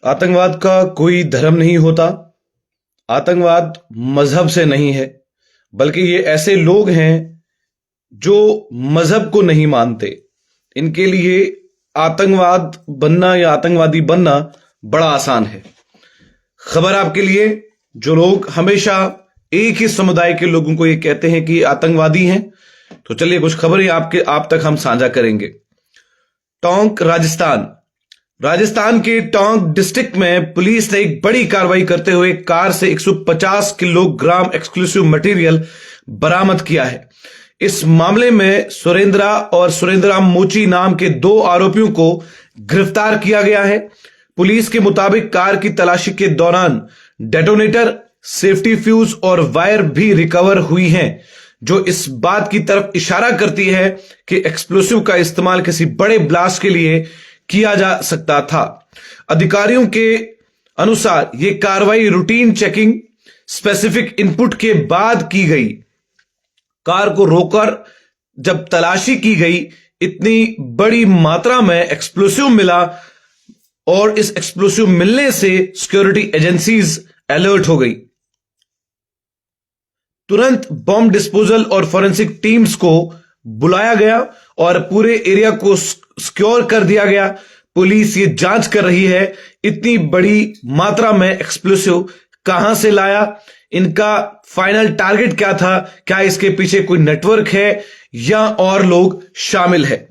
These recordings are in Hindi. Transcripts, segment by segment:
आतंकवाद का कोई धर्म नहीं होता। आतंकवाद मजहब से नहीं है, बल्कि ये ऐसे लोग हैं जो मजहब को नहीं मानते। इनके लिए आतंकवाद बनना या आतंकवादी बनना बड़ा आसान है। खबर आपके लिए, जो लोग हमेशा एक ही समुदाय के लोगों को ये कहते हैं कि आतंकवादी हैं, तो चलिए कुछ खबरें आप तक हम साझा करेंगे। टोंक, राजस्थान के टोंक डिस्ट्रिक्ट में पुलिस ने एक बड़ी कार्रवाई करते हुए कार से 150 किलोग्राम एक्सप्लोसिव मटेरियल बरामद किया है। इस मामले में सुरेंद्रा और सुरेंद्रा मोची नाम के 2 आरोपियों को गिरफ्तार किया गया है। पुलिस के मुताबिक कार की तलाशी के दौरान डेटोनेटर, सेफ्टी फ्यूज और वायर भी रिकवर हुई हैं, जो इस बात की तरफ इशारा करती है कि एक्सप्लोसिव का इस्तेमाल किसी बड़े ब्लास्ट के लिए किया जा सकता था। अधिकारियों के अनुसार यह कार्रवाई रूटीन चेकिंग, स्पेसिफिक इनपुट के बाद की गई। कार को रोककर जब तलाशी की गई, इतनी बड़ी मात्रा में एक्सप्लोसिव मिला और इस एक्सप्लोसिव मिलने से सिक्योरिटी एजेंसीज अलर्ट हो गई। तुरंत बॉम्ब डिस्पोजल और फॉरेंसिक टीम्स को बुलाया गया और पूरे एरिया को सिक्योर कर दिया गया। पुलिस ये जांच कर रही है इतनी बड़ी मात्रा में एक्सप्लोसिव कहां से लाया, इनका फाइनल टारगेट क्या था, क्या इसके पीछे कोई नेटवर्क है या और लोग शामिल है।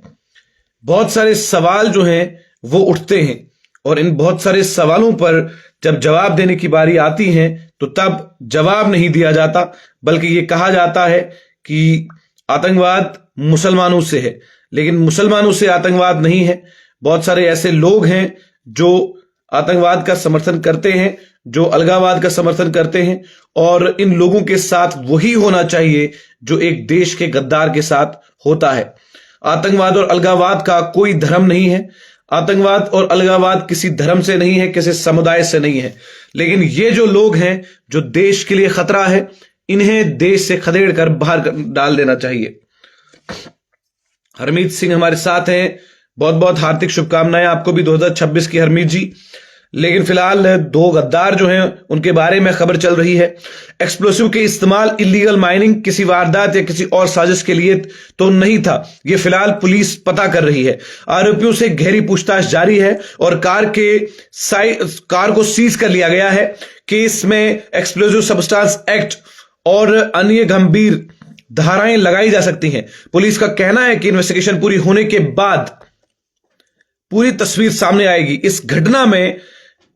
बहुत सारे सवाल जो हैं वो उठते हैं और इन बहुत सारे सवालों पर जब जवाब देने की बारी आती है तो तब जवाब नहीं दिया जाता, बल्कि ये कहा जाता है कि आतंकवाद मुसलमानों से है। लेकिन मुसलमानों से आतंकवाद नहीं है। बहुत सारे ऐसे लोग हैं जो आतंकवाद का समर्थन करते हैं, जो अलगाववाद का समर्थन करते हैं, और इन लोगों के साथ वही होना चाहिए जो एक देश के गद्दार के साथ होता है। आतंकवाद और अलगाववाद का कोई धर्म नहीं है। आतंकवाद और अलगाववाद किसी धर्म से नहीं है, किसी समुदाय से नहीं है। लेकिन ये जो लोग हैं जो देश के लिए खतरा है, इन्हें देश से खदेड़ कर बाहर डाल देना चाहिए। हरमीत सिंह हमारे साथ हैं, बहुत बहुत हार्दिक शुभकामनाएं आपको भी 2026 की, हरमीत जी। लेकिन फिलहाल 2 गद्दार जो हैं उनके बारे में खबर चल रही है। एक्सप्लोसिव के इस्तेमाल इलीगल माइनिंग, किसी वारदात या किसी और साजिश के लिए तो नहीं था, ये फिलहाल पुलिस पता कर रही है। आरोपियों से गहरी पूछताछ जारी है और कार को सीज कर लिया गया है। केस में एक्सप्लोसिव सब्सटेंस एक्ट और अन्य गंभीर धाराएं लगाई जा सकती हैं। पुलिस का कहना है कि इन्वेस्टिगेशन पूरी होने के बाद पूरी तस्वीर सामने आएगी इस घटना में।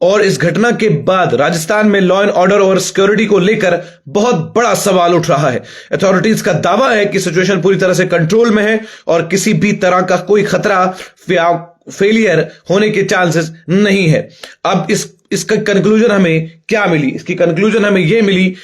और इस घटना के बाद राजस्थान में लॉ एंड ऑर्डर और सिक्योरिटी को लेकर बहुत बड़ा सवाल उठ रहा है। अथॉरिटीज का दावा है कि सिचुएशन पूरी तरह से कंट्रोल में है और किसी भी तरह का कोई खतरा फेलियर होने के चांसेस नहीं है। अब इसका कंक्लूजन हमें क्या मिली? इसकी कंक्लूजन हमें यह मिली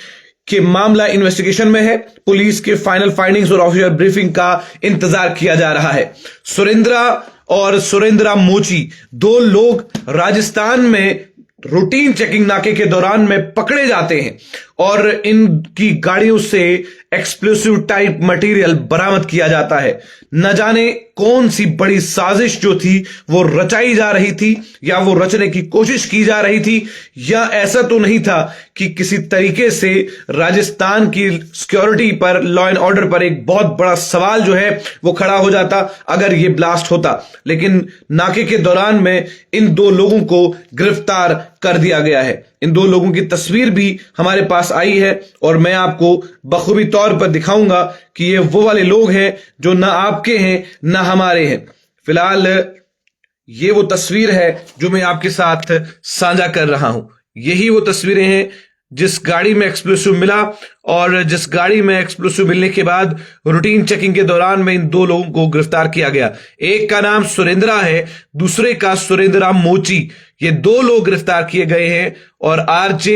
कि मामला इन्वेस्टिगेशन में है। पुलिस के फाइनल फाइंडिंग्स और ऑफिशियल ब्रीफिंग का इंतजार किया जा रहा है। सुरेंद्रा और सुरेंद्रा मोची 2 लोग राजस्थान में रूटीन चेकिंग नाके के दौरान में पकड़े जाते हैं और इनकी गाड़ियों से एक्सप्लोसिव टाइप मटेरियल बरामद किया जाता है। न जाने कौन सी बड़ी साजिश जो थी वो रचाई जा रही थी या वो रचने की कोशिश की जा रही थी, या ऐसा तो नहीं था कि किसी तरीके से राजस्थान की सिक्योरिटी पर, लॉ एंड ऑर्डर पर एक बहुत बड़ा सवाल जो है वो खड़ा हो जाता अगर ये ब्लास्ट होता। लेकिन नाके के दौरान में इन 2 लोगों को गिरफ्तार कर दिया गया है। इन 2 लोगों की तस्वीर भी हमारे पास आई है और मैं आपको बखूबी तौर पर दिखाऊंगा कि ये वो वाले लोग हैं जो ना आपके हैं ना हमारे हैं। फिलहाल ये वो तस्वीर है जो मैं आपके साथ साझा कर रहा हूं। यही वो तस्वीरें हैं जिस गाड़ी में एक्सप्लोसिव मिला और जिस गाड़ी में एक्सप्लोसिव मिलने के बाद रूटीन चेकिंग के दौरान में इन 2 लोगों को गिरफ्तार किया गया। एक का नाम सुरेंद्रा है, दूसरे का सुरेंद्रा मोची। ये 2 लोग गिरफ्तार किए गए हैं और RJ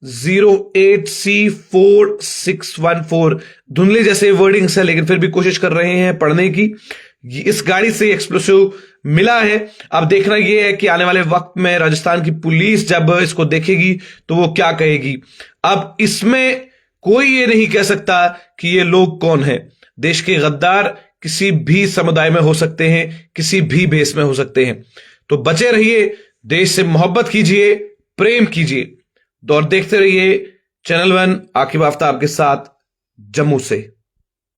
08C4614 धुंधले जैसे वर्डिंग्स है, लेकिन फिर भी कोशिश कर रहे हैं पढ़ने की। इस गाड़ी से एक्सप्लोसिव मिला है। अब देखना यह है कि आने वाले वक्त में राजस्थान की पुलिस जब इसको देखेगी तो वो क्या कहेगी। अब इसमें कोई ये नहीं कह सकता कि ये लोग कौन हैं। देश के गद्दार किसी भी समुदाय में हो सकते हैं, किसी भी भेष में हो सकते हैं। तो बचे रहिए देश से मोहब्बत कीजिए, प्रेम कीजिए और देखते रहिए चैनल 1 आकिब आफ्ताब के साथ जम्मू से।